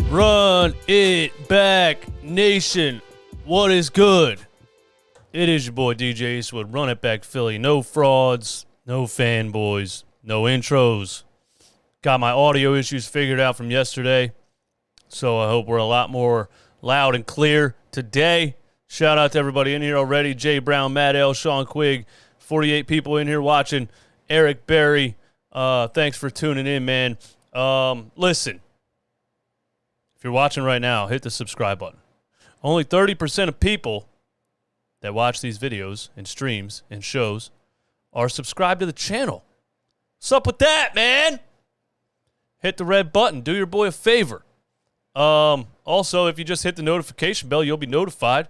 Run it back, nation. What is good? It is your boy DJ Eastwood. Run it back, Philly. No frauds, no fanboys, no intros. Got my audio issues figured out from yesterday, so I hope we're a lot more loud and clear today. Shout out to everybody in here already. Jay Brown, Matt L, Sean Quigg, 48 people in here watching. Eric Berry, thanks for tuning in, man. Listen, if you're watching right now, hit the subscribe button. Only 30% of people that watch these videos and streams and shows are subscribed to the channel. What's up with that, man? Hit the red button. Do your boy a favor. Also, if you just hit the notification bell, you'll be notified,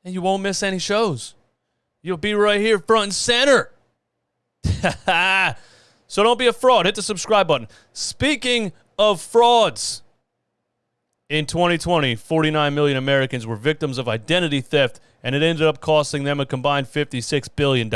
and you won't miss any shows. You'll be right here front and center. So don't be a fraud. Hit the subscribe button. Speaking of frauds, in 2020, 49 million Americans were victims of identity theft, and it ended up costing them a combined $56 billion.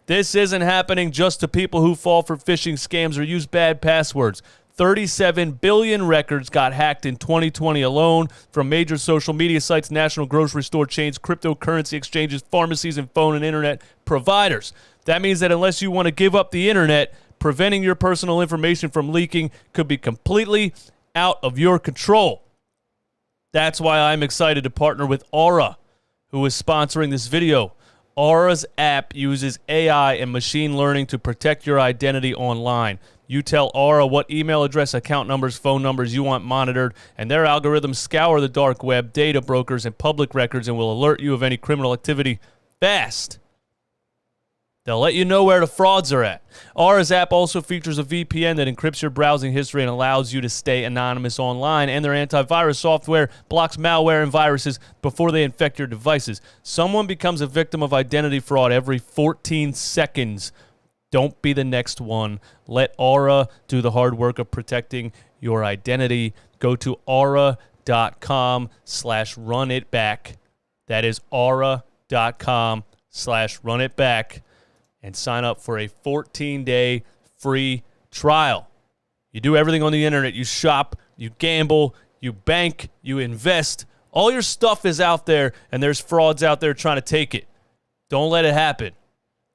This isn't happening just to people who fall for phishing scams or use bad passwords. 37 billion records got hacked in 2020 alone from major social media sites, national grocery store chains, cryptocurrency exchanges, pharmacies, and phone and internet providers. That means that unless you want to give up the internet, preventing your personal information from leaking could be completely out of your control. That's why I'm excited to partner with Aura, who is sponsoring this video. Aura's app uses AI and machine learning to protect your identity online. You tell Aura what email address, account numbers, phone numbers you want monitored, and their algorithms scour the dark web, data brokers, and public records and will alert you of any criminal activity fast. They'll let you know where the frauds are at. Aura's app also features a VPN that encrypts your browsing history and allows you to stay anonymous online, and their antivirus software blocks malware and viruses before they infect your devices. Someone becomes a victim of identity fraud every 14 seconds. Don't be the next one. Let Aura do the hard work of protecting your identity. Go to aura.com/runitback. That is aura.com/runitback. And sign up for a 14-day free trial. You do everything on the internet. You shop, you gamble, you bank, you invest. All your stuff is out there, and there's frauds out there trying to take it. Don't let it happen.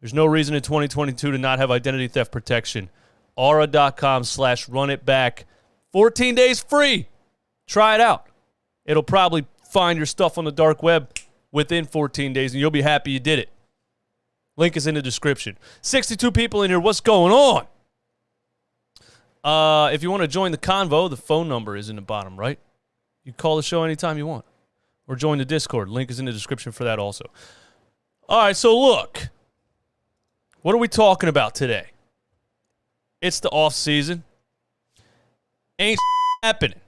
There's no reason in 2022 to not have identity theft protection. Aura.com/runitback. 14 days free. Try it out. It'll probably find your stuff on the dark web within 14 days, and you'll be happy you did it. Link is in the description. 62 people in here. What's going on? If you want to join the convo, the phone number is in the bottom right. You can call the show anytime you want. Or join the Discord. Link is in the description for that also. All right, so look. What are we talking about today? It's the offseason. Ain't happening.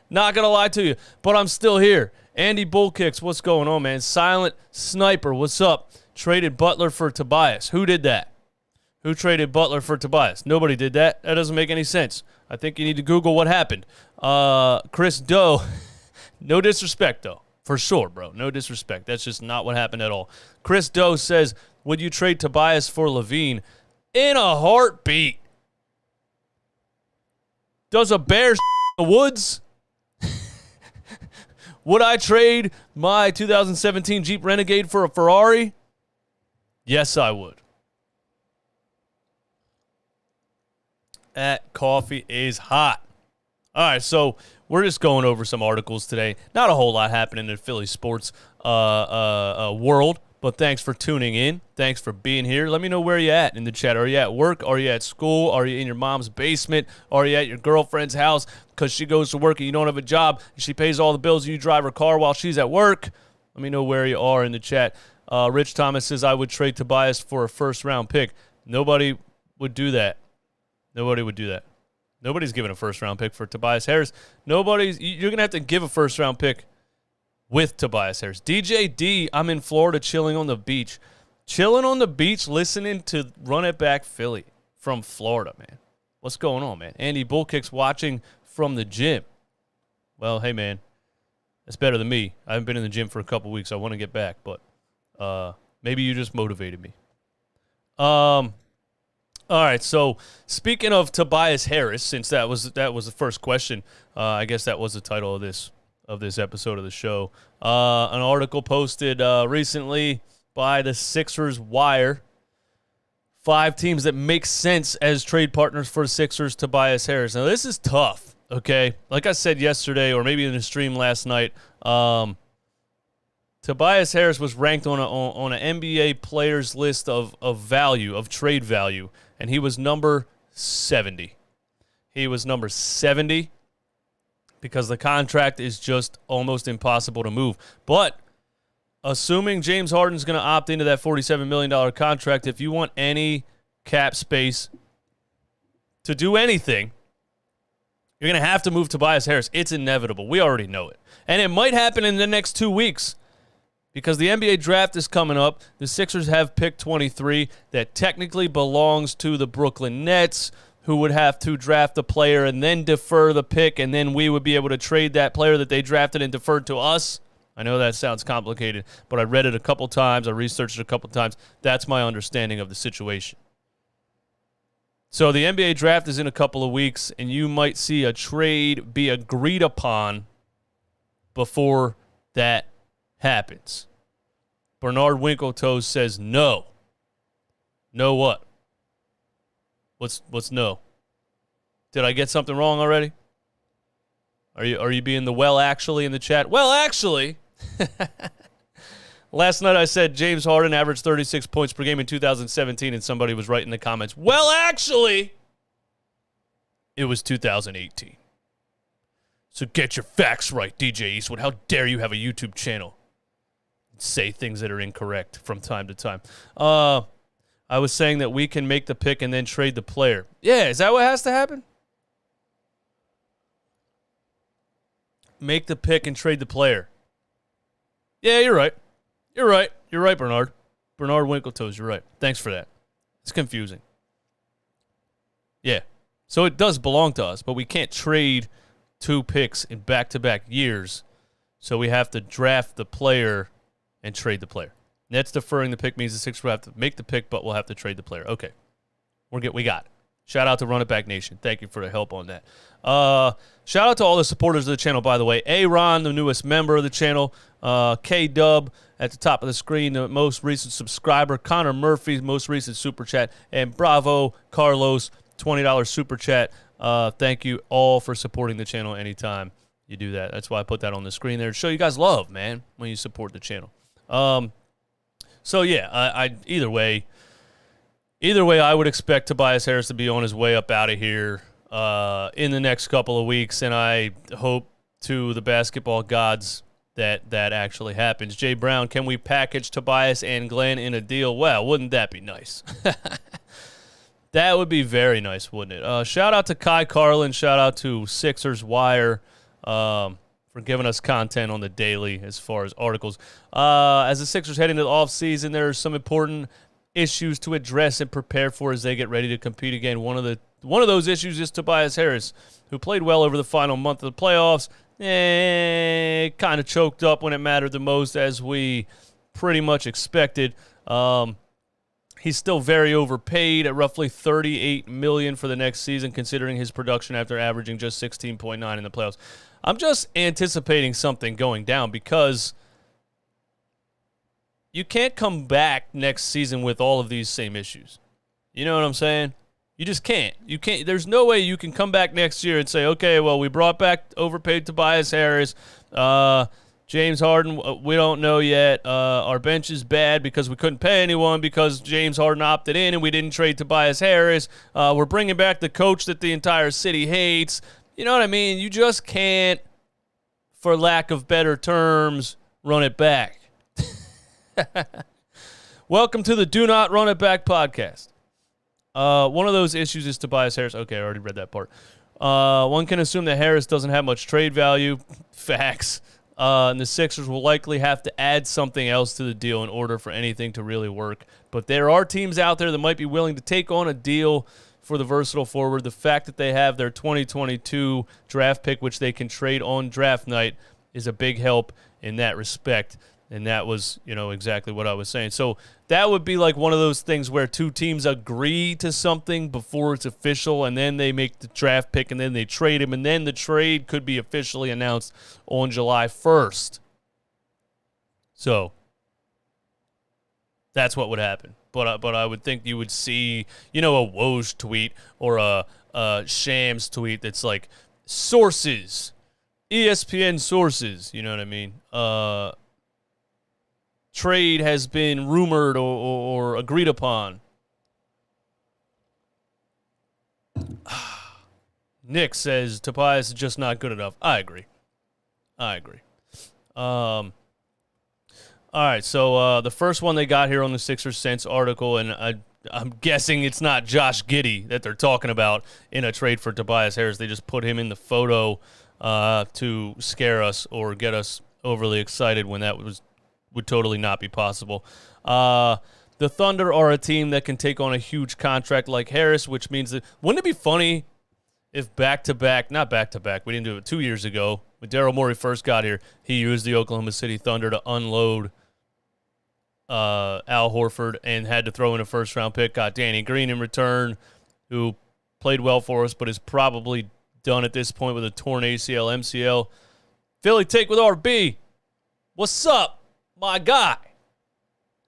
Not going to lie to you, but I'm still here. Andy Bullkicks, what's going on, man? Silent Sniper, what's up? Traded Butler for Tobias. Who did that? Who traded Butler for Tobias? Nobody did that. That doesn't make any sense. I think you need to Google what happened. Chris Doe, no disrespect, though. For sure, bro. No disrespect. That's just not what happened at all. Chris Doe says, would you trade Tobias for Levine? In a heartbeat. Does a bear in the woods? Would I trade my 2017 Jeep Renegade for a Ferrari? Yes, I would. That coffee is hot. All right, so we're just going over some articles today. Not a whole lot happening in the Philly sports world, but thanks for tuning in. Thanks for being here. Let me know where you're at in the chat. Are you at work? Are you at school? Are you in your mom's basement? Are you at your girlfriend's house because she goes to work and you don't have a job and she pays all the bills and you drive her car while she's at work? Let me know where you are in the chat. Rich Thomas says, I would trade Tobias for a first-round pick. Nobody would do that. Nobody would do that. Nobody's giving a first-round pick for Tobias Harris. You're going to have to give a first-round pick with Tobias Harris. DJ D, I'm in Florida chilling on the beach. Chilling on the beach listening to Run It Back Philly from Florida, man. What's going on, man? Andy Bullkicks watching from the gym. Well, hey, man. That's better than me. I haven't been in the gym for a couple weeks. I want to get back, but maybe you just motivated me. All right, so speaking of Tobias Harris, since that was the first question, I guess that was the title of this episode of the show. An article posted recently by the Sixers Wire. 5 teams that make sense as trade partners for Sixers Tobias Harris. Now, this is tough, okay? Like I said yesterday, or maybe in the stream last night, Tobias Harris was ranked on an NBA players list of value, of trade value, and he was number 70. He was number 70 because the contract is just almost impossible to move. But assuming James Harden's going to opt into that $47 million contract, if you want any cap space to do anything, you're going to have to move Tobias Harris. It's inevitable. We already know it. And it might happen in the next 2 weeks because the NBA draft is coming up. The Sixers have pick 23 that technically belongs to the Brooklyn Nets, who would have to draft the player and then defer the pick, and then we would be able to trade that player that they drafted and deferred to us. I know that sounds complicated, but I read it a couple times. I researched it a couple times. That's my understanding of the situation. So the NBA draft is in a couple of weeks, and you might see a trade be agreed upon before that happens. Bernard Winkletoes says no. No what? What's no? Did I get something wrong already? Are you being the well actually in the chat? Well, actually, last night I said James Harden averaged 36 points per game in 2017, and somebody was writing in the comments, well, actually, it was 2018. So get your facts right, DJ Eastwood. How dare you have a YouTube channel and say things that are incorrect from time to time. I was saying that we can make the pick and then trade the player. Yeah, is that what has to happen? Make the pick and trade the player. Yeah, you're right. You're right, Bernard. Bernard Winkletoes, you're right. Thanks for that. It's confusing. Yeah. So it does belong to us, but we can't trade 2 picks in back-to-back years. So we have to draft the player and trade the player. Nets deferring the pick means the Sixers will have to make the pick, but we'll have to trade the player. Okay. We got it. Shout out to Run It Back Nation. Thank you for the help on that. Shout out to all the supporters of the channel, by the way. A-Ron, the newest member of the channel. K-Dub at the top of the screen, the most recent subscriber. Connor Murphy, most recent super chat. And Bravo Carlos, $20 super chat. Thank you all for supporting the channel anytime you do that. That's why I put that on the screen there to show you guys love, man, when you support the channel. So, yeah, I either way, I would expect Tobias Harris to be on his way up out of here in the next couple of weeks, and I hope to the basketball gods that actually happens. Jay Brown, can we package Tobias and Glenn in a deal? Well, wouldn't that be nice? That would be very nice, wouldn't it? Shout out to Kai Carlin. Shout out to Sixers Wire for giving us content on the daily as far as articles. As the Sixers head into the offseason, there are some important issues to address and prepare for as they get ready to compete again. One of those issues is Tobias Harris, who played well over the final month of the playoffs. Kind of choked up when it mattered the most, as we pretty much expected. He's still very overpaid at roughly $38 million for the next season, considering his production after averaging just 16.9 in the playoffs. I'm just anticipating something going down because you can't come back next season with all of these same issues. You know what I'm saying? You just can't. You can't. There's no way you can come back next year and say, okay, well, we brought back overpaid Tobias Harris. James Harden, we don't know yet. Our bench is bad because we couldn't pay anyone because James Harden opted in and we didn't trade Tobias Harris. We're bringing back the coach that the entire city hates. You know what I mean? You just can't, for lack of better terms, run it back. Welcome to the Do Not Run It Back podcast. One of those issues is Tobias Harris. Okay, I already read that part. One can assume that Harris doesn't have much trade value. Facts. And the Sixers will likely have to add something else to the deal in order for anything to really work. But there are teams out there that might be willing to take on a deal for the versatile forward. The fact that they have their 2022 draft pick, which they can trade on draft night, is a big help in that respect. And that was, exactly what I was saying. So that would be like one of those things where two teams agree to something before it's official, and then they make the draft pick, and then they trade him, and then the trade could be officially announced on July 1st. So that's what would happen. But I would think you would see, a Woj tweet or a Shams tweet that's like, sources, ESPN sources, you know what I mean? Trade has been rumored or agreed upon. Nick says Tobias is just not good enough. I agree. All right, so the first one they got here on the Sixers Sense article, and I'm guessing it's not Josh Giddey that they're talking about in a trade for Tobias Harris. They just put him in the photo to scare us or get us overly excited when that would totally not be possible. The Thunder are a team that can take on a huge contract like Harris, which means that wouldn't it be funny if not back-to-back, we didn't do it 2 years ago, when Daryl Morey first got here, he used the Oklahoma City Thunder to unload Al Horford and had to throw in a first-round pick, got Danny Green in return, who played well for us but is probably done at this point with a torn ACL, MCL. Philly take with RB. What's up, my guy?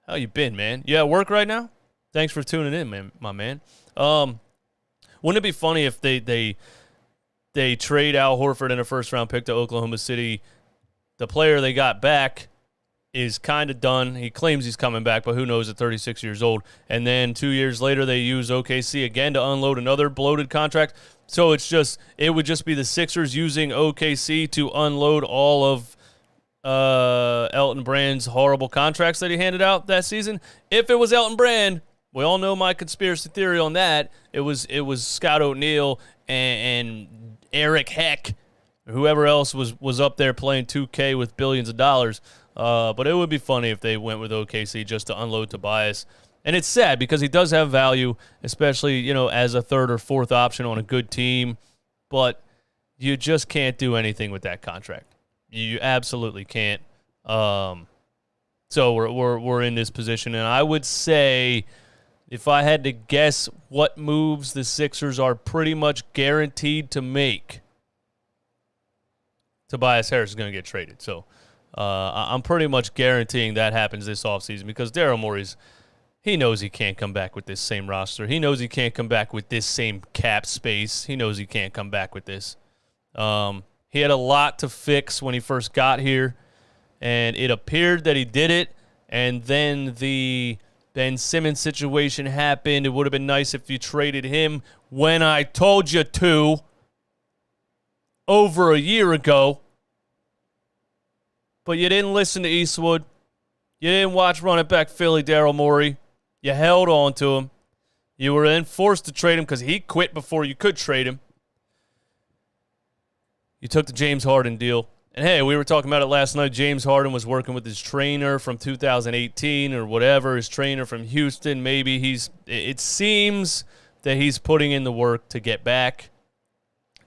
How you been, man? You at work right now? Thanks for tuning in, man, my man. Wouldn't it be funny if they trade Al Horford and a first-round pick to Oklahoma City? The player they got back is kind of done. He claims he's coming back, but who knows at 36 years old. And then 2 years later, they use OKC again to unload another bloated contract. So it would just be the Sixers using OKC to unload all of Elton Brand's horrible contracts that he handed out that season. If it was Elton Brand, we all know my conspiracy theory on that. It was Scott O'Neal and Eric Heck, whoever else was up there playing 2K with billions of dollars. But it would be funny if they went with OKC just to unload Tobias. And it's sad because he does have value, especially, as a third or fourth option on a good team. But you just can't do anything with that contract. You absolutely can't. So we're in this position. And I would say, if I had to guess what moves the Sixers are pretty much guaranteed to make, Tobias Harris is going to get traded. So I'm pretty much guaranteeing that happens this offseason because Daryl Morey's, he knows he can't come back with this same roster. He knows he can't come back with this same cap space. He knows he can't come back with this. He had a lot to fix when he first got here, and it appeared that he did it, and then the Ben Simmons situation happened. It would have been nice if you traded him when I told you to over a year ago. But you didn't listen to Eastwood. You didn't watch Run It Back Philly, Daryl Morey. You held on to him. You were then forced to trade him because he quit before you could trade him. You took the James Harden deal. And, hey, we were talking about it last night. James Harden was working with his trainer from 2018 or whatever, his trainer from Houston. Maybe it seems that he's putting in the work to get back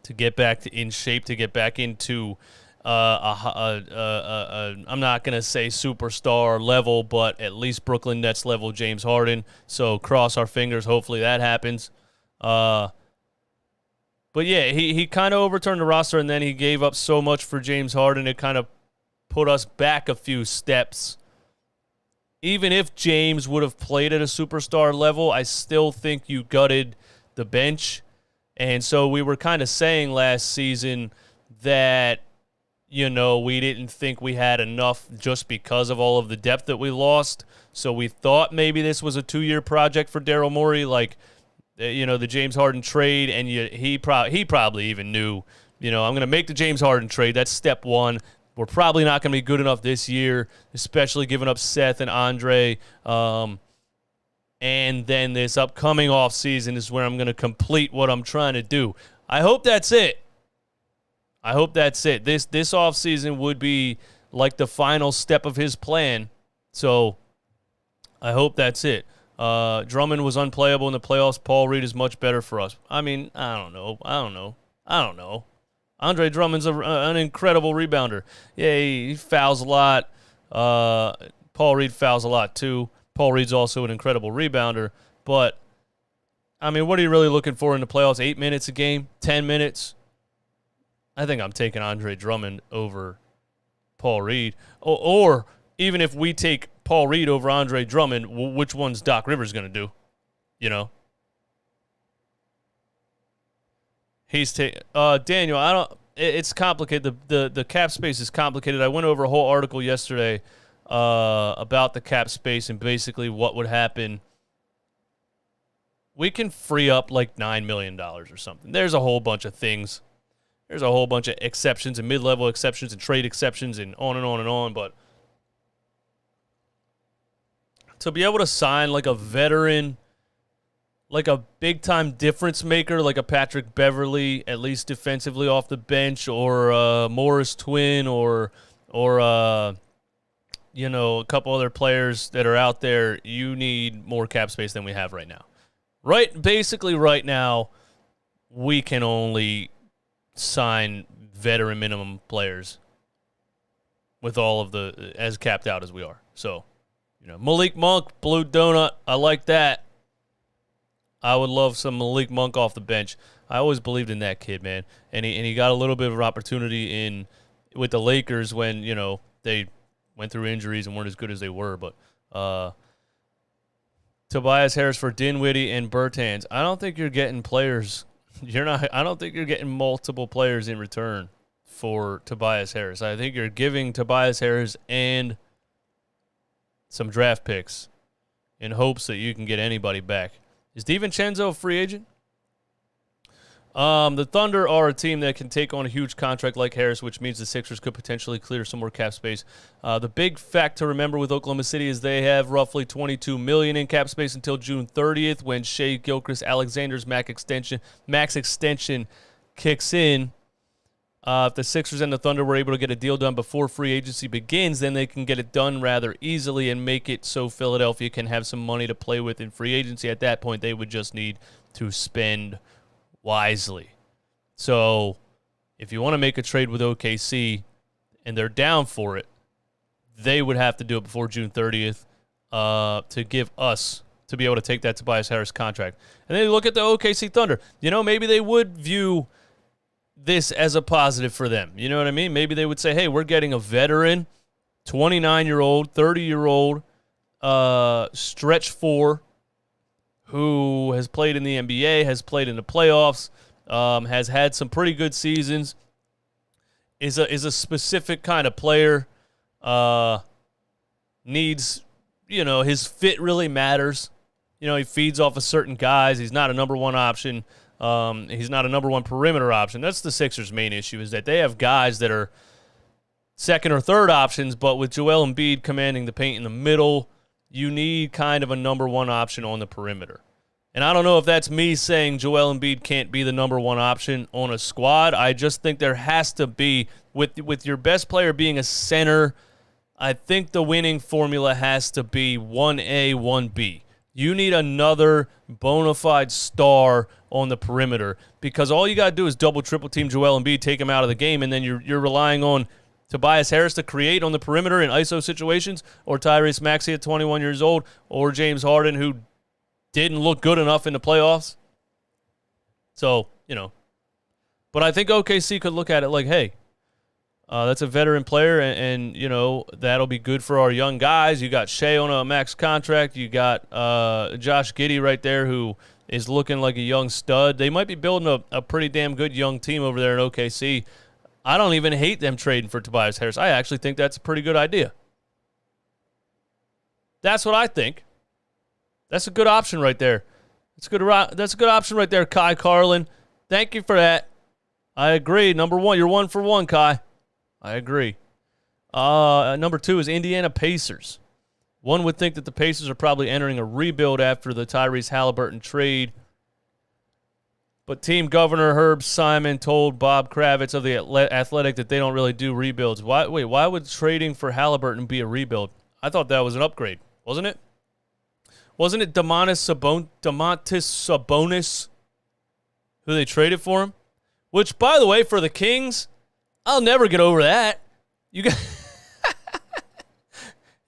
in shape, to get back into I'm not going to say superstar level, but at least Brooklyn Nets level James Harden. So cross our fingers. Hopefully that happens. But, yeah, he kind of overturned the roster, and then he gave up so much for James Harden. It kind of put us back a few steps. Even if James would have played at a superstar level, I still think you gutted the bench. And so we were kind of saying last season that, we didn't think we had enough just because of all of the depth that we lost. So we thought maybe this was a 2-year project for Daryl Morey, like, the James Harden trade, and he probably even knew, I'm going to make the James Harden trade. That's step one. We're probably not going to be good enough this year, especially giving up Seth and Andre. And then this upcoming offseason is where I'm going to complete what I'm trying to do. I hope that's it. This offseason would be like the final step of his plan. So I hope that's it. Drummond was unplayable in the playoffs. Paul Reed is much better for us. I mean, I don't know. Andre Drummond's an incredible rebounder. Yeah, he fouls a lot. Paul Reed fouls a lot too. Paul Reed's also an incredible rebounder. But, I mean, what are you really looking for in the playoffs? 8 minutes a game? 10 minutes? I think I'm taking Andre Drummond over Paul Reed. Or even if we take Paul Reed over Andre Drummond, which one's Doc Rivers going to do? You know? Daniel, it's complicated. The cap space is complicated. I went over a whole article yesterday about the cap space and basically what would happen. We can free up like $9 million or something. There's a whole bunch of things. There's a whole bunch of exceptions and mid-level exceptions and trade exceptions and on and on and on. But to be able to sign like a veteran, like a big-time difference maker, like a Patrick Beverly, at least defensively off the bench, or Morris Twin, or a couple other players that are out there, you need more cap space than we have right now. Basically right now, we can only sign veteran minimum players with all of the as capped out as we are. So, Malik Monk, Blue Donut, I like that. I would love some Malik Monk off the bench. I always believed in that kid, man. And he got a little bit of an opportunity with the Lakers when, they went through injuries and weren't as good as they were. But Tobias Harris for Dinwiddie and Bertans. I don't think you're getting players. I don't think you're getting multiple players in return for Tobias Harris. I think you're giving Tobias Harris and some draft picks in hopes that you can get anybody back. Is DiVincenzo a free agent? The Thunder are a team that can take on a huge contract like Harris, which means the Sixers could potentially clear some more cap space. The big fact to remember with Oklahoma City is they have roughly $22 million in cap space until June 30th when Shai Gilgeous-Alexander's max extension kicks in. If the Sixers and the Thunder were able to get a deal done before free agency begins, then they can get it done rather easily and make it so Philadelphia can have some money to play with in free agency. At that point, they would just need to spend wisely. So if you want to make a trade with OKC and they're down for it, they would have to do it before June 30th to give us to be able to take that Tobias Harris contract. And then you look at the OKC Thunder. Maybe they would view this as a positive for them. You know what I mean? Maybe they would say, hey, we're getting a veteran, 29-year-old, 30-year-old, stretch four, who has played in the NBA, has played in the playoffs, has had some pretty good seasons, is a specific kind of player, needs, his fit really matters. He feeds off of certain guys. He's not a number one option. He's not a number one perimeter option. That's the Sixers' main issue, is that they have guys that are second or third options, but with Joel Embiid commanding the paint in the middle, you need kind of a number one option on the perimeter. And I don't know if that's me saying Joel Embiid can't be the number one option on a squad. I just think there has to be, with your best player being a center, I think the winning formula has to be 1A, 1B. You need another bona fide star on the perimeter because all you got to do is double, triple team Joel Embiid, take him out of the game, and then you're relying on Tobias Harris to create on the perimeter in ISO situations, or Tyrese Maxey at 21 years old, or James Harden, who didn't look good enough in the playoffs. So, but I think OKC could look at it like, hey, that's a veteran player, and that'll be good for our young guys. You got Shea on a max contract. You got Josh Giddey right there, who is looking like a young stud. They might be building a pretty damn good young team over there in OKC. I don't even hate them trading for Tobias Harris. I actually think that's a pretty good idea. That's what I think. That's a good option right there. That's a good option right there, Kai Carlin. Thank you for that. I agree. Number one, you're 1 for 1, Kai. I agree. Number 2 is Indiana Pacers. One would think that the Pacers are probably entering a rebuild after the Tyrese Halliburton trade. But team governor Herb Simon told Bob Kravitz of the Athletic that they don't really do rebuilds. Why would trading for Halliburton be a rebuild? I thought that was an upgrade, wasn't it? Wasn't it Domantas Sabonis who they traded for him? Which, by the way, for the Kings, I'll never get over that.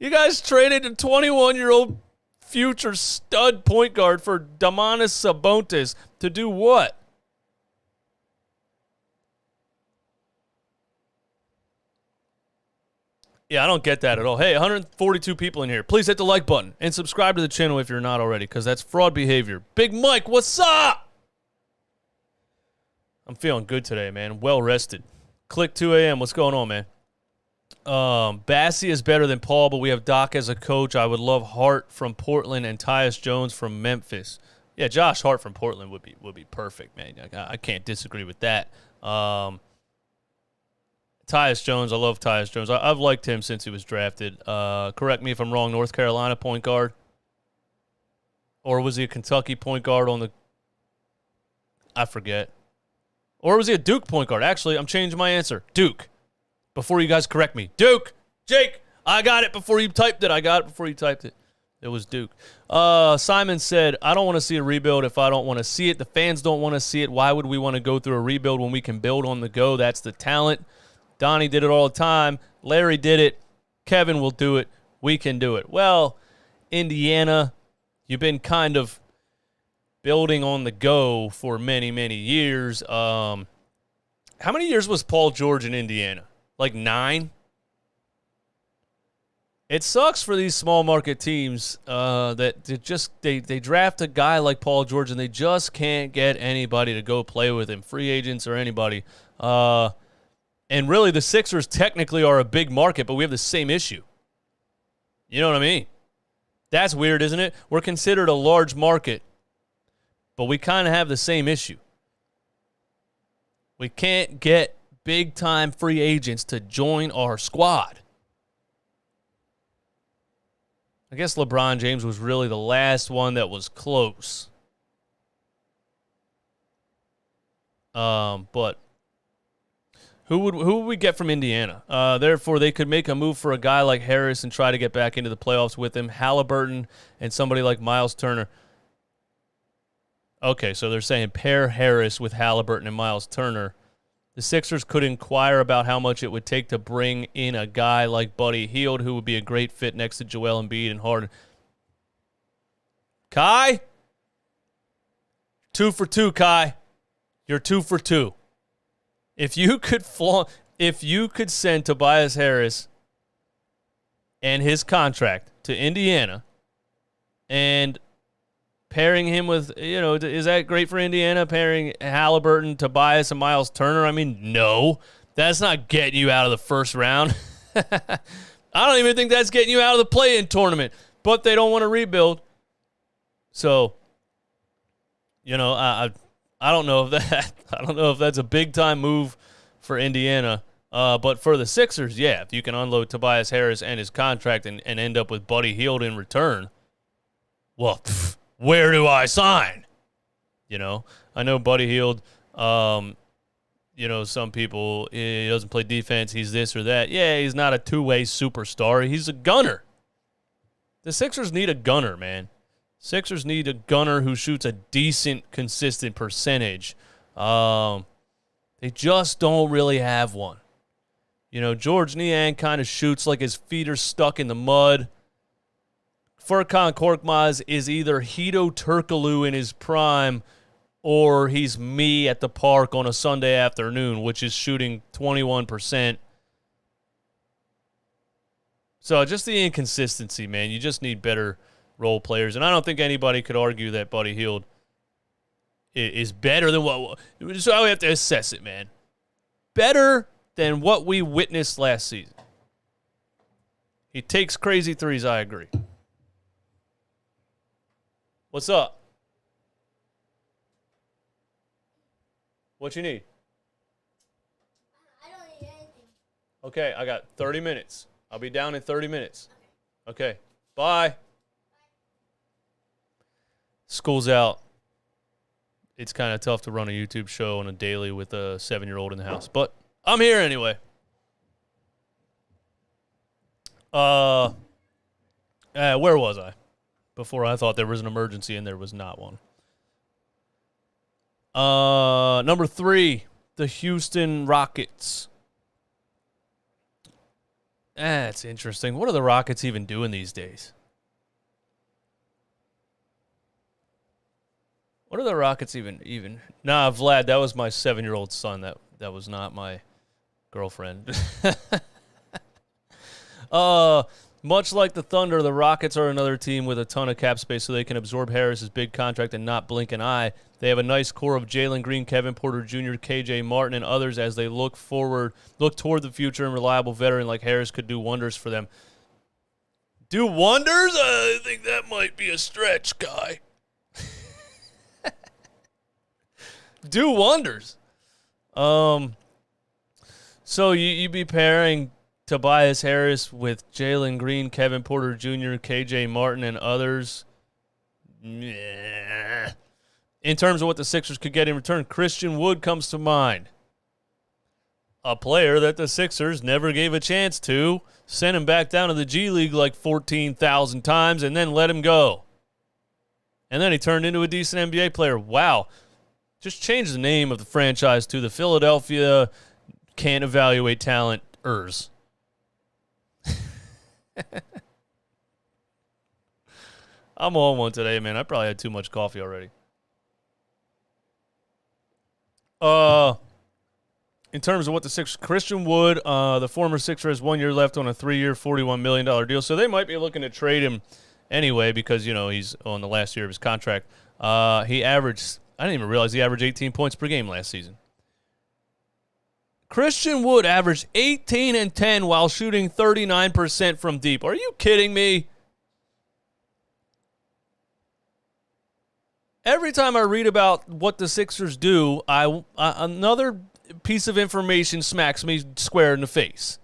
You guys traded a 21-year-old future stud point guard for Domantas Sabonis to do what? Yeah, I don't get that at all. Hey, 142 people in here. Please hit the like button and subscribe to the channel if you're not already, because that's fraud behavior. Big Mike, what's up? I'm feeling good today, man. Well rested. Click 2 a.m. What's going on, man? Bassie is better than Paul, but we have Doc as a coach. I would love Hart from Portland and Tyus Jones from Memphis. Yeah, Josh Hart from Portland would be perfect, man. I can't disagree with that. Tyus Jones, I love Tyus Jones. I've liked him since he was drafted. Correct me if I'm wrong, North Carolina point guard? Or was he a Kentucky point guard on the... I forget. Or was he a Duke point guard? Actually, I'm changing my answer. Duke. Before you guys correct me. Duke! Jake! I got it before you typed it. It was Duke. Simon said, I don't want to see a rebuild if I don't want to see it. The fans don't want to see it. Why would we want to go through a rebuild when we can build on the go? That's the talent. Donnie did it all the time. Larry did it. Kevin will do it. We can do it. Well, Indiana, you've been kind of building on the go for many, many years. How many years was Paul George in Indiana? Like 9? It sucks for these small market teams that they draft a guy like Paul George and they just can't get anybody to go play with him, free agents or anybody. And really, the Sixers technically are a big market, but we have the same issue. You know what I mean? That's weird, isn't it? We're considered a large market, but we kind of have the same issue. We can't get big-time free agents to join our squad. I guess LeBron James was really the last one that was close. But who would we get from Indiana? Therefore, they could make a move for a guy like Harris and try to get back into the playoffs with him. Halliburton and somebody like Miles Turner. Okay, so they're saying pair Harris with Halliburton and Miles Turner. The Sixers could inquire about how much it would take to bring in a guy like Buddy Hield, who would be a great fit next to Joel Embiid and Harden. Kai? 2 for 2, Kai. You're 2 for 2. If you could send Tobias Harris and his contract to Indiana and pairing him with, is that great for Indiana, pairing Halliburton, Tobias, and Miles Turner? I mean, no. That's not getting you out of the first round. I don't even think that's getting you out of the play-in tournament. But they don't want to rebuild. So, I don't know if that's a big-time move for Indiana. But for the Sixers, yeah, if you can unload Tobias Harris and his contract and end up with Buddy Hield in return, well, where do I sign? I know Buddy Hield, some people, he doesn't play defense, he's this or that. Yeah, he's not a two-way superstar. He's a gunner. The Sixers need a gunner, man. Sixers need a gunner who shoots a decent, consistent percentage. They just don't really have one. George Niang kind of shoots like his feet are stuck in the mud. Furkan Korkmaz is either Hito Turkoglu in his prime or he's me at the park on a Sunday afternoon, which is shooting 21%. So just the inconsistency, man. You just need better role players. And I don't think anybody could argue that Buddy Hield is better than what... So we have to assess it, man. Better than what we witnessed last season. He takes crazy threes, I agree. What's up? What you need? I don't need anything. Okay, I got 30 minutes. I'll be down in 30 minutes. Okay, bye. School's out. It's kind of tough to run a YouTube show on a daily with a 7-year-old in the house. But I'm here anyway. Where was I? Before I thought there was an emergency and there was not one. Number 3, the Houston Rockets. That's interesting. What are the Rockets even doing these days? What are the Rockets even? Nah, Vlad, that was my 7-year-old son. That was not my girlfriend. Much like the Thunder, the Rockets are another team with a ton of cap space, so they can absorb Harris's big contract and not blink an eye. They have a nice core of Jalen Green, Kevin Porter Jr., KJ Martin, and others as they look toward the future, and reliable veteran like Harris could do wonders for them. Do wonders? I think that might be a stretch, guy. Do wonders. So you'd be pairing Tobias Harris with Jalen Green, Kevin Porter Jr., KJ Martin, and others. In terms of what the Sixers could get in return, Christian Wood comes to mind. A player that the Sixers never gave a chance to, sent him back down to the G League like 14,000 times, and then let him go. And then he turned into a decent NBA player. Wow. Just change the name of the franchise to the Philadelphia Can't Evaluate Talent-ers. I'm on one today, man. I probably had too much coffee already. In terms of what the Sixers, Christian Wood, the former Sixer, has 1 year left on a 3-year, $41 million deal. So they might be looking to trade him anyway because, he's on the last year of his contract. He averaged, I didn't even realize he averaged 18 points per game last season. Christian Wood averaged 18 and 10 while shooting 39% from deep. Are you kidding me? Every time I read about what the Sixers do, another piece of information smacks me square in the face.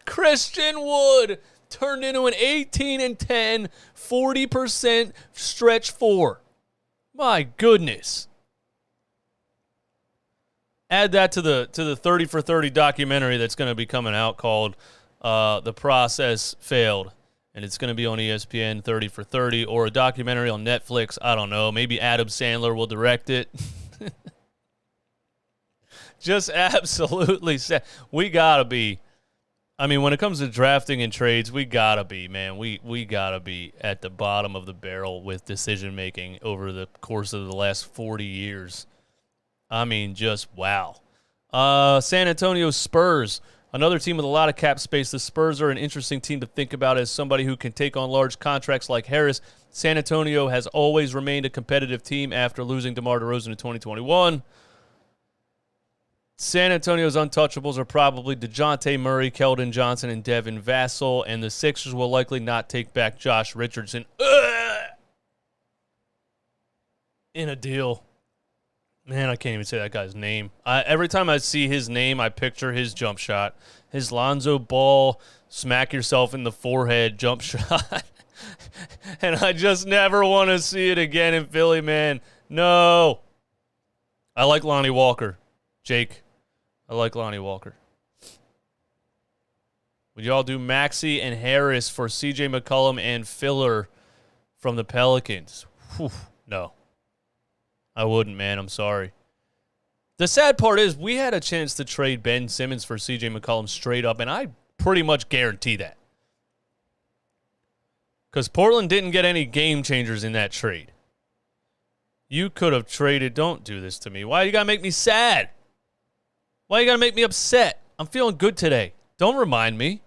Christian Wood turned into an 18 and 10, 40% stretch four. My goodness. Add that to the 30 for 30 documentary that's going to be coming out called The Process Failed. And it's going to be on ESPN 30 for 30 or a documentary on Netflix. I don't know. Maybe Adam Sandler will direct it. Just absolutely sad. We got to be. I mean, when it comes to drafting and trades, we got to be, man. We got to be at the bottom of the barrel with decision-making over the course of the last 40 years. I mean, just wow. San Antonio Spurs, another team with a lot of cap space. The Spurs are an interesting team to think about as somebody who can take on large contracts like Harris. San Antonio has always remained a competitive team after losing DeMar DeRozan in 2021. San Antonio's untouchables are probably DeJounte Murray, Keldon Johnson, and Devin Vassell, and the Sixers will likely not take back Josh Richardson in a deal. Man, I can't even say that guy's name. Every time I see his name, I picture his jump shot. His Lonzo Ball, smack yourself in the forehead jump shot. And I just never want to see it again in Philly, man. No. I like Lonnie Walker. Jake, I like Lonnie Walker. Would y'all do Maxey and Harris for C.J. McCollum and Filler from the Pelicans? Whew, no. I wouldn't, man. I'm sorry. The sad part is we had a chance to trade Ben Simmons for C.J. McCollum straight up, and I pretty much guarantee that. Because Portland didn't get any game changers in that trade. You could have traded. Don't do this to me. Why you got to make me sad? Why you got to make me upset? I'm feeling good today. Don't remind me.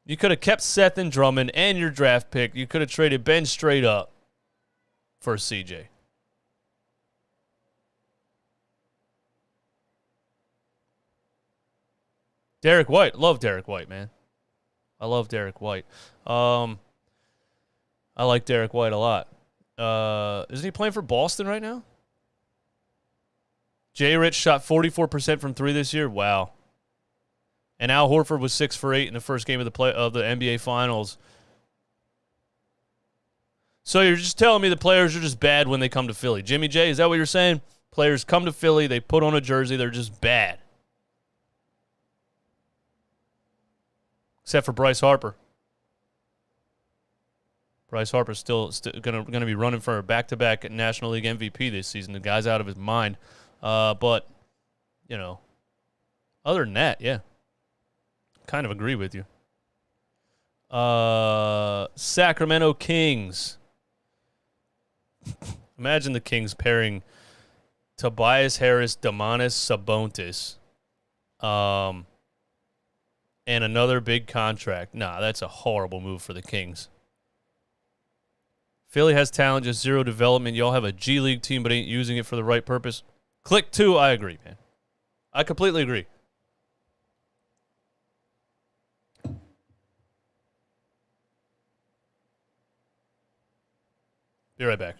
You could have kept Seth and Drummond and your draft pick. You could have traded Ben straight up for CJ. Derek White. Love Derek White, man. I love Derek White. I like Derek White a lot. Isn't he playing for Boston right now? Jay Rich shot 44% from three this year. Wow. And Al Horford was 6 for 8 in the first game of the NBA Finals. So you're just telling me the players are just bad when they come to Philly. Jimmy J, is that what you're saying? Players come to Philly, they put on a jersey, they're just bad. Except for Bryce Harper. Bryce Harper's still gonna be running for a back-to-back National League MVP this season. The guy's out of his mind. But other than that, yeah. Kind of agree with you. Sacramento Kings. Imagine the Kings pairing Tobias Harris, Domantas Sabonis, and another big contract. Nah, that's a horrible move for the Kings. Philly has talent, just zero development. Y'all have a G League team, but ain't using it for the right purpose. Click 2, I agree, man. I completely agree. Be right back.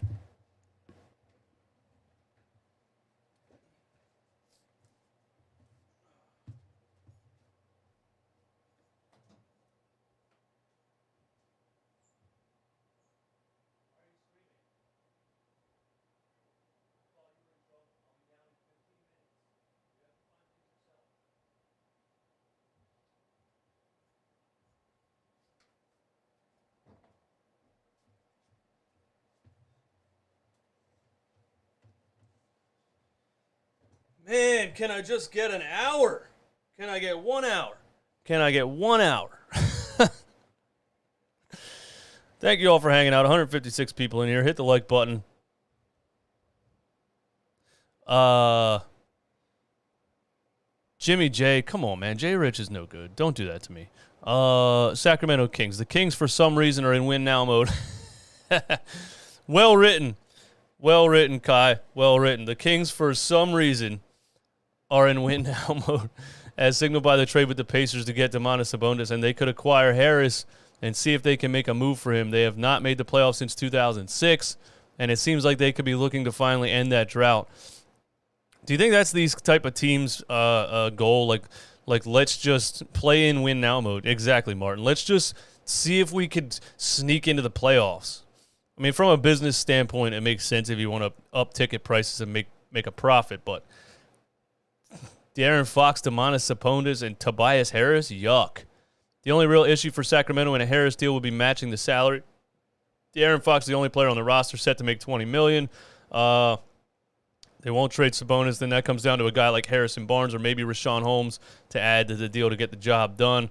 Man, can I just get an hour? Can I get 1 hour? Can I get 1 hour? Thank you all for hanging out. 156 people in here. Hit the like button. Jimmy J, come on, man. Jay Rich is no good. Don't do that to me. Sacramento Kings. The Kings, for some reason, are in win now mode. Well written. Well written, Kai. Well written. The Kings, for some reason, are in win now mode, as signaled by the trade with the Pacers to get Domantas Sabonis, and they could acquire Harris and see if they can make a move for him. They have not made the playoffs since 2006, and it seems like they could be looking to finally end that drought. Do you think that's these type of teams' goal? Like let's just play in win now mode. Exactly, Martin. Let's just see if we could sneak into the playoffs. I mean, from a business standpoint, it makes sense if you want to up ticket prices and make a profit, but De'Aaron Fox, Domantas Sabonis, and Tobias Harris, yuck. The only real issue for Sacramento in a Harris deal would be matching the salary. De'Aaron Fox is the only player on the roster set to make $20 million. They won't trade Sabonis. Then that comes down to a guy like Harrison Barnes or maybe Rashawn Holmes to add to the deal to get the job done.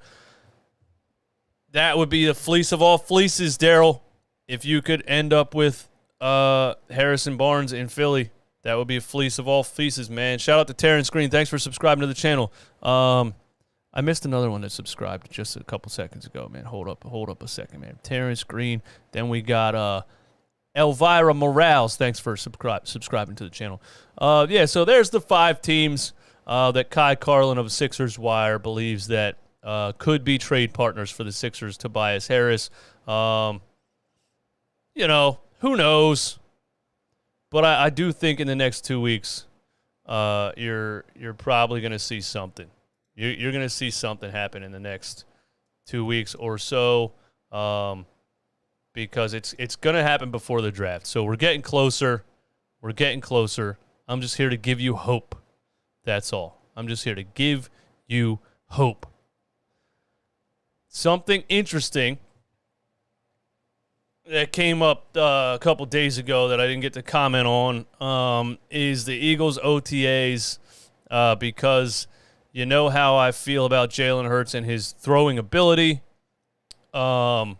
That would be the fleece of all fleeces, Daryl. If you could end up with Harrison Barnes in Philly, that would be a fleece of all fleeces, man. Shout out to Terrence Green. Thanks for subscribing to the channel. I missed another one that subscribed just a couple seconds ago, man. Hold up a second, man. Terrence Green. Then we got Elvira Morales. Thanks for subscribing to the channel. Yeah, so there's the 5 teams that Kai Carlin of Sixers Wire believes that could be trade partners for the Sixers. Tobias Harris. Who knows? But I do think in the next 2 weeks, you're probably going to see something. You're going to see something happen in the next 2 weeks or so, because it's going to happen before the draft. So we're getting closer. We're getting closer. I'm just here to give you hope. That's all. I'm just here to give you hope. Something interesting that came up a couple days ago that I didn't get to comment on is the Eagles OTAs, because you know how I feel about Jalen Hurts and his throwing ability, and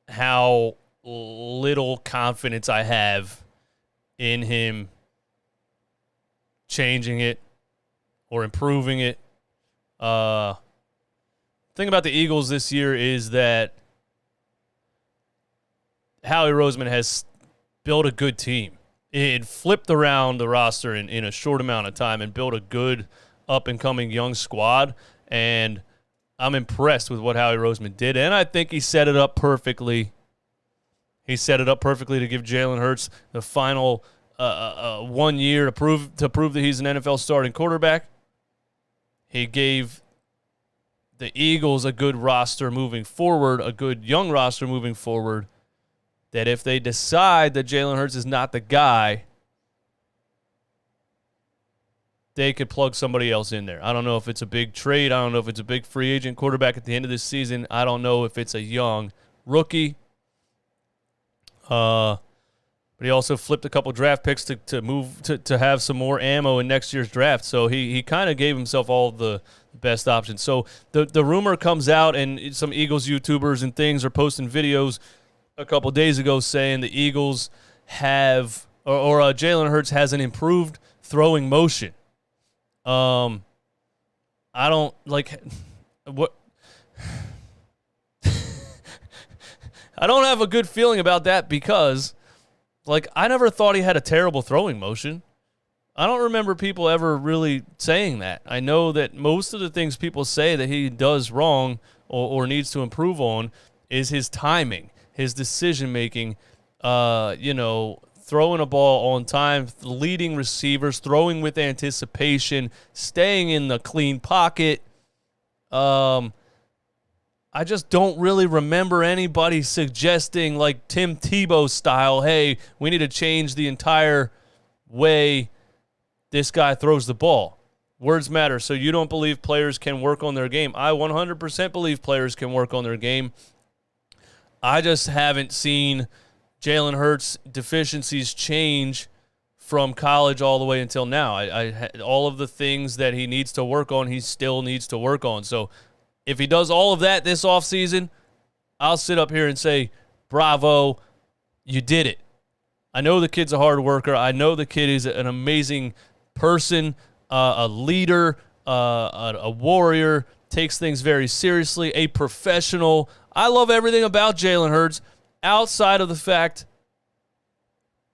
how little confidence I have in him changing it or improving it. Thing about the Eagles this year is that Howie Roseman has built a good team. It flipped around the roster in a short amount of time and built a good up-and-coming young squad, and I'm impressed with what Howie Roseman did, and I think he set it up perfectly. He set it up perfectly to give Jalen Hurts the final 1 year to prove that he's an NFL starting quarterback. He gave the Eagles a good roster moving forward, a good young roster moving forward, that if they decide that Jalen Hurts is not the guy, they could plug somebody else in there. I don't know if it's a big trade. I don't know if it's a big free agent quarterback at the end of this season. I don't know if it's a young rookie. But But he also flipped a couple draft picks to have some more ammo in next year's draft. So he kind of gave himself all the best options. So the rumor comes out, and some Eagles YouTubers and things are posting videos a couple days ago saying the Eagles have or Jalen Hurts has an improved throwing motion. I don't like what. I don't have a good feeling about that because, like, I never thought he had a terrible throwing motion. I don't remember people ever really saying that. I know that most of the things people say that he does wrong or needs to improve on is his timing, his decision-making, throwing a ball on time, leading receivers, throwing with anticipation, staying in the clean pocket. I just don't really remember anybody suggesting, like Tim Tebow style, hey, we need to change the entire way this guy throws the ball. Words matter. So you don't believe players can work on their game. I 100% believe players can work on their game. I just haven't seen Jalen Hurts' deficiencies change from college all the way until now. All of the things that he needs to work on, he still needs to work on. So if he does all of that this offseason, I'll sit up here and say, bravo, you did it. I know the kid's a hard worker. I know the kid is an amazing person, a leader, a warrior, takes things very seriously, a professional. I love everything about Jalen Hurts outside of the fact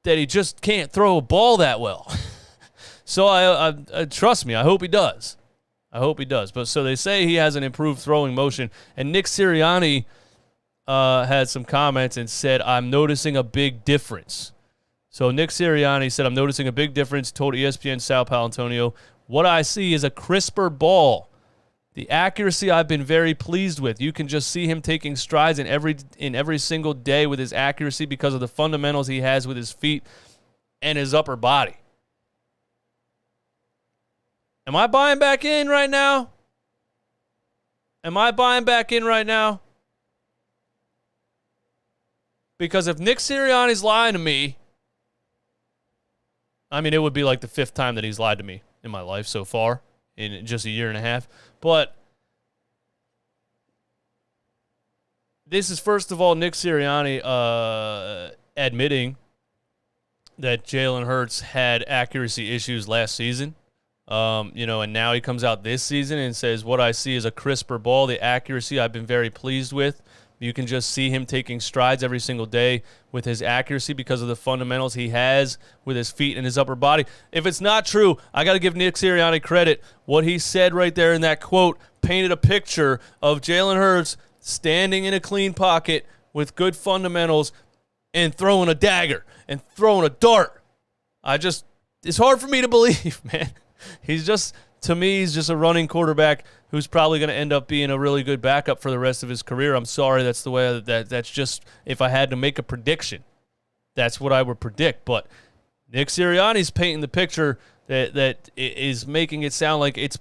that he just can't throw a ball that well. So I trust me, I hope he does. I hope he does. But so they say he has an improved throwing motion. And Nick Siriani had some comments and said, I'm noticing a big difference. So Nick Siriani said, I'm noticing a big difference, told ESPN Sal Paolantonio. What I see is a crisper ball. The accuracy I've been very pleased with. You can just see him taking strides in every single day with his accuracy because of the fundamentals he has with his feet and his upper body. Am I buying back in right now? Because if Nick Sirianni's lying to me, I mean, it would be like the fifth time that he's lied to me in my life so far, in just a year and a half. But this is, first of all, Nick Sirianni admitting that Jalen Hurts had accuracy issues last season. And now he comes out this season and says, what I see is a crisper ball. The accuracy I've been very pleased with. You can just see him taking strides every single day with his accuracy because of the fundamentals he has with his feet and his upper body. If it's not true, I got to give Nick Sirianni credit. What he said right there in that quote painted a picture of Jalen Hurts standing in a clean pocket with good fundamentals and throwing a dagger and throwing a dart. It's hard for me to believe, man. He's just a running quarterback who's probably going to end up being a really good backup for the rest of his career. I'm sorry, that's the way that's just, if I had to make a prediction, that's what I would predict. But Nick Sirianni's painting the picture that is making it sound like it's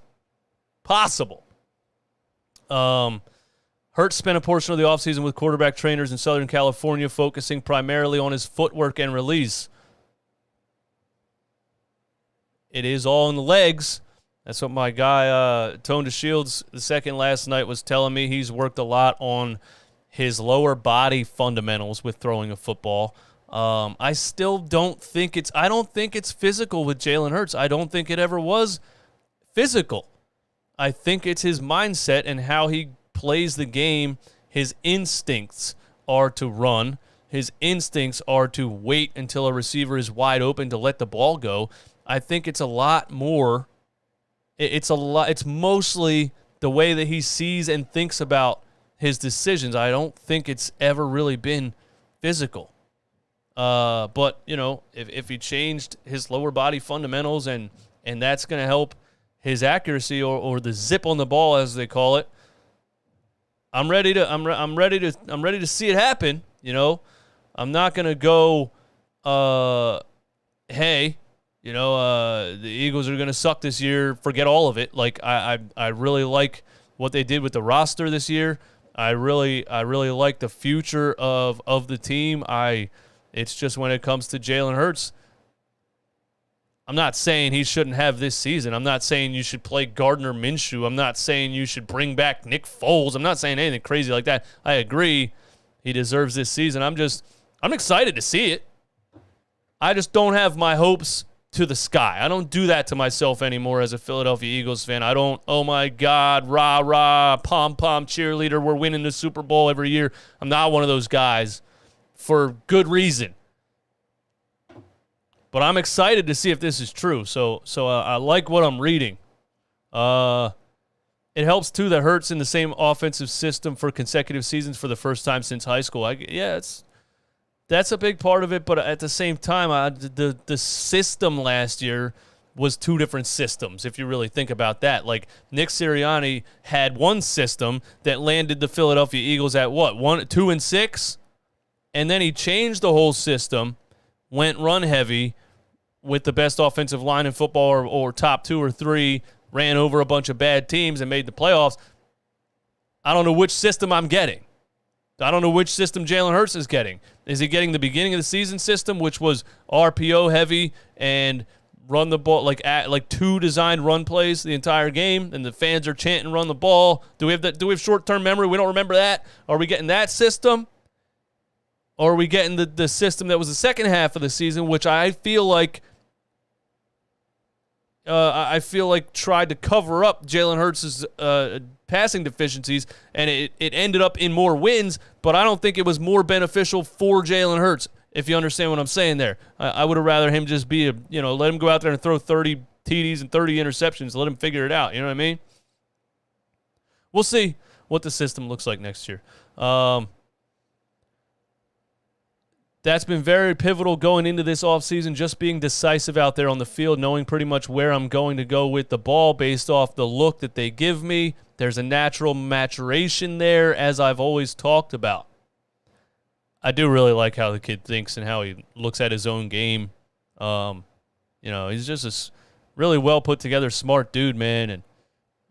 possible. Hurts spent a portion of the offseason with quarterback trainers in Southern California, focusing primarily on his footwork and release. It is all in the legs. That's what my guy, Tone DeShields, the second last night, was telling me. He's worked a lot on his lower body fundamentals with throwing a football. I still don't think it's physical with Jalen Hurts. I don't think it ever was physical. I think it's his mindset and how he plays the game. His instincts are to run. His instincts are to wait until a receiver is wide open to let the ball go. I think it's a lot more. It's mostly the way that he sees and thinks about his decisions. I don't think it's ever really been physical. But, if he changed his lower body fundamentals and that's going to help his accuracy or the zip on the ball, as they call it, I'm ready to see it happen. I'm not going to go, hey, the Eagles are going to suck this year. Forget all of it. Like I really like what they did with the roster this year. I really like the future of the team. It's just when it comes to Jalen Hurts, I'm not saying he shouldn't have this season. I'm not saying you should play Gardner Minshew. I'm not saying you should bring back Nick Foles. I'm not saying anything crazy like that. I agree he deserves this season. I'm excited to see it. I just don't have my hopes to the sky. I don't do that to myself anymore as a Philadelphia Eagles fan. I don't, oh my God, rah, rah, pom-pom cheerleader, we're winning the Super Bowl every year. I'm not one of those guys for good reason. But I'm excited to see if this is true. So I like what I'm reading. It helps, too, that Hurts in the same offensive system for consecutive seasons for the first time since high school. That's a big part of it, but at the same time, the system last year was two different systems, if you really think about that. Like, Nick Siriani had one system that landed the Philadelphia Eagles at what, 2-6? And then he changed the whole system, went run heavy with the best offensive line in football or top 2 or 3, ran over a bunch of bad teams and made the playoffs. I don't know which system I'm getting. I don't know which system Jalen Hurts is getting. Is he getting the beginning of the season system, which was RPO heavy and run the ball, like 2 designed run plays the entire game, and the fans are chanting run the ball? Do we have short-term memory? We don't remember that. Are we getting that system? Or are we getting the system that was the second half of the season, which I feel like tried to cover up Jalen Hurts' passing deficiencies, and it ended up in more wins, but I don't think it was more beneficial for Jalen Hurts, if you understand what I'm saying there. I would have rather him just be let him go out there and throw 30 TDs and 30 interceptions, let him figure it out, you know what I mean? We'll see what the system looks like next year. That's been very pivotal going into this offseason, just being decisive out there on the field, knowing pretty much where I'm going to go with the ball based off the look that they give me. There's a natural maturation there, as I've always talked about. I do really like how the kid thinks and how he looks at his own game. He's just a really well put together, smart dude, man. And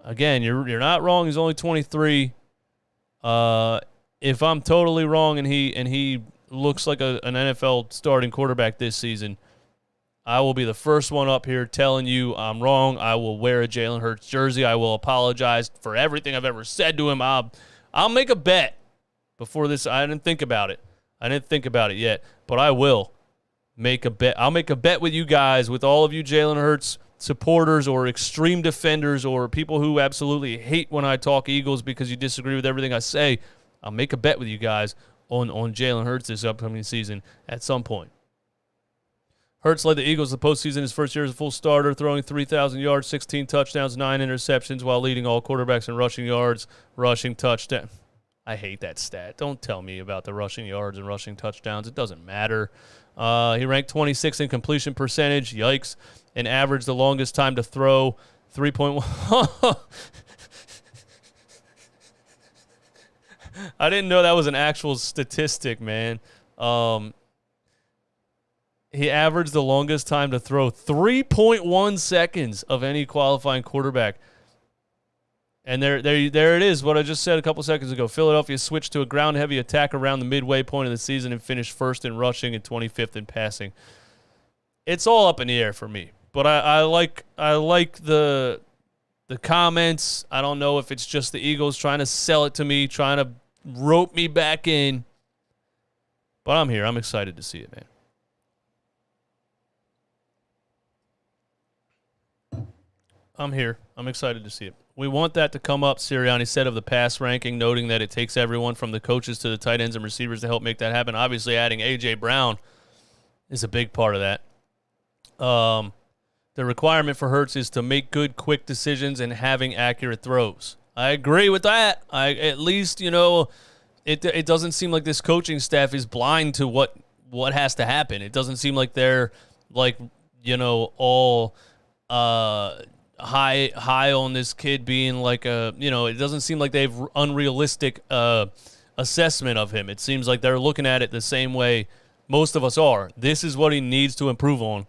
again, you're not wrong. He's only 23. If I'm totally wrong and he looks like an NFL starting quarterback this season, I will be the first one up here telling you I'm wrong. I will wear a Jalen Hurts jersey. I will apologize for everything I've ever said to him. I'll make a bet before this. I didn't think about it. Yet, but I will make a bet. I'll make a bet with you guys, with all of you Jalen Hurts supporters or extreme defenders or people who absolutely hate when I talk Eagles because you disagree with everything I say. I'll make a bet with you guys on Jalen Hurts this upcoming season at some point. Hurts led the Eagles the postseason his first year as a full starter, throwing 3,000 yards, 16 touchdowns, 9 interceptions, while leading all quarterbacks in rushing yards, rushing touchdowns. I hate that stat. Don't tell me about the rushing yards and rushing touchdowns. It doesn't matter. He ranked 26th in completion percentage. Yikes. And averaged the longest time to throw, 3.1. I didn't know that was an actual statistic, man. He averaged the longest time to throw 3.1 seconds of any qualifying quarterback. And there it is, what I just said a couple seconds ago. Philadelphia switched to a ground-heavy attack around the midway point of the season and finished first in rushing and 25th in passing. It's all up in the air for me. But I like the comments. I don't know if it's just the Eagles trying to sell it to me, trying to rope me back in. But I'm here. I'm excited to see it, man. I'm here. I'm excited to see it. We want that to come up, Sirianni said of the pass ranking, noting that it takes everyone from the coaches to the tight ends and receivers to help make that happen. Obviously, adding A.J. Brown is a big part of that. The requirement for Hurts is to make good, quick decisions and having accurate throws. I agree with that. At least, it doesn't seem like this coaching staff is blind to what has to happen. It doesn't seem like they're, all high on this kid being it doesn't seem like they have unrealistic assessment of him. It seems like they're looking at it the same way most of us are. This is what he needs to improve on,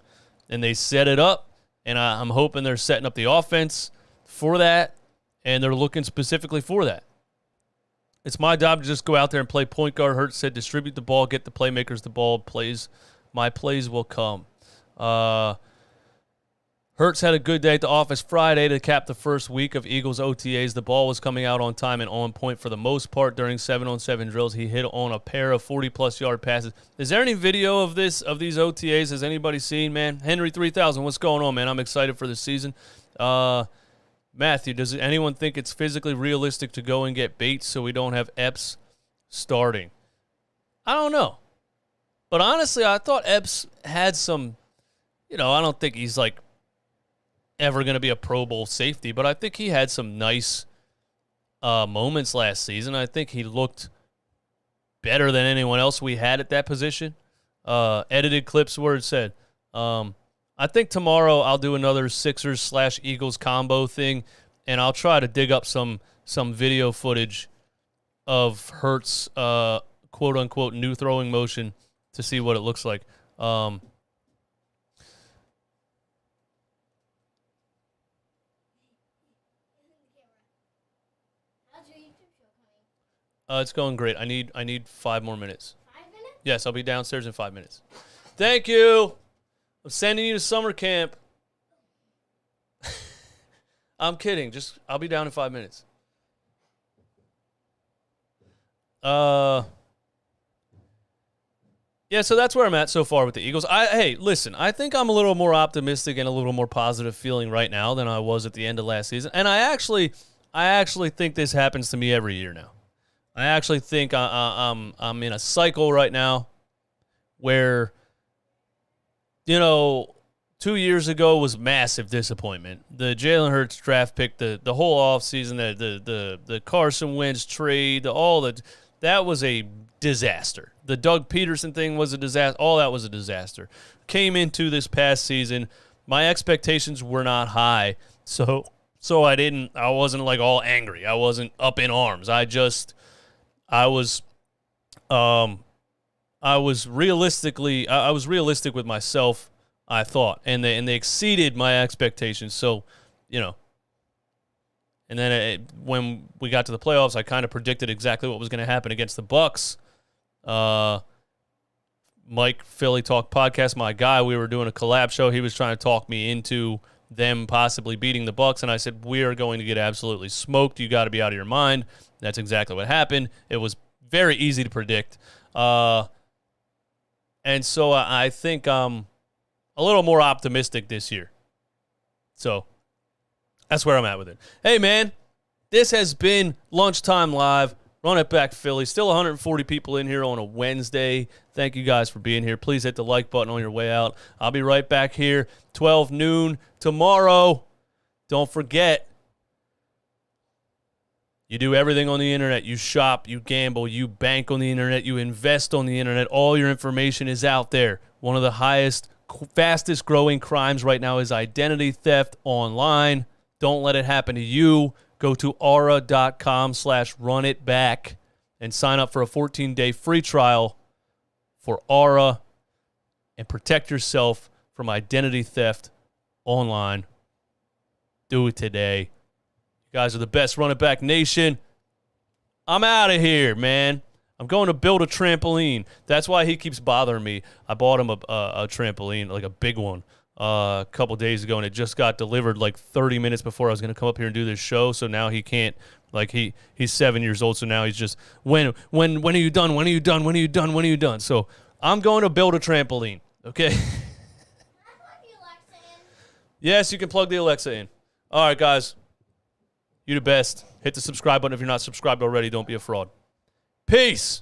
and they set it up, and I'm hoping they're setting up the offense for that, and they're looking specifically for that. It's my job to just go out there and play point guard. Hurts said distribute the ball, get the playmakers the ball, my plays will come. Hurts had a good day at the office Friday to cap the first week of Eagles OTAs. The ball was coming out on time and on point for the most part during 7-on-7 drills. He hit on a pair of 40-plus yard passes. Is there any video of these OTAs? Has anybody seen, man? Henry 3000, what's going on, man? I'm excited for the season. Matthew, does anyone think it's physically realistic to go and get Bates so we don't have Epps starting? I don't know. But honestly, I thought Epps had some, I don't think he's like ever going to be a Pro Bowl safety, but I think he had some nice moments last season. I think he looked better than anyone else we had at that position. Edited clips where it said, I think tomorrow I'll do another Sixers/Eagles combo thing, and I'll try to dig up some video footage of Hurts' quote-unquote new throwing motion to see what it looks like. How's your YouTube show coming? It's going great. I need 5 more minutes. 5 minutes? Yes, I'll be downstairs in 5 minutes. Thank you. I'm sending you to summer camp. I'm kidding. I'll be down in 5 minutes. Yeah, so that's where I'm at so far with the Eagles. Hey, listen, I think I'm a little more optimistic and a little more positive feeling right now than I was at the end of last season. And I actually think this happens to me every year now. I actually think I'm in a cycle right now where, 2 years ago was massive disappointment. The Jalen Hurts draft pick, the whole offseason, the Carson Wentz trade, that was a disaster. The Doug Peterson thing was a disaster. All that was a disaster. Came into this past season, my expectations were not high, so I wasn't like all angry. I wasn't up in arms. I was realistic with myself, I thought, and they exceeded my expectations. So, and then when we got to the playoffs, I kind of predicted exactly what was going to happen against the Bucs. Mike, Philly Talk Podcast, my guy, we were doing a collab show. He was trying to talk me into them possibly beating the Bucs, and I said, we are going to get absolutely smoked. You got to be out of your mind. That's exactly what happened. It was very easy to predict. And so I think I'm a little more optimistic this year. So that's where I'm at with it. Hey, man, this has been Lunchtime Live. Run it back, Philly. Still 140 people in here on a Wednesday. Thank you guys for being here. Please hit the like button on your way out. I'll be right back here, 12 noon tomorrow. Don't forget, you do everything on the internet. You shop, you gamble, you bank on the internet, you invest on the internet. All your information is out there. One of the fastest growing crimes right now is identity theft online. Don't let it happen to you. Go to aura.com/runitback and sign up for a 14-day free trial for Aura and protect yourself from identity theft online. Do it today. You guys are the best. Run It Back Nation. I'm out of here, man. I'm going to build a trampoline. That's why he keeps bothering me. I bought him a trampoline, like a big one, a couple days ago, and it just got delivered like 30 minutes before I was going to come up here and do this show. So now he can't, like he's 7 years old, so now he's just, when are you done? When are you done? When are you done? When are you done? So I'm going to build a trampoline, okay? Can I plug the Alexa in? Yes, you can plug the Alexa in. All right, guys. You the best. Hit the subscribe button if you're not subscribed already. Don't be a fraud. Peace.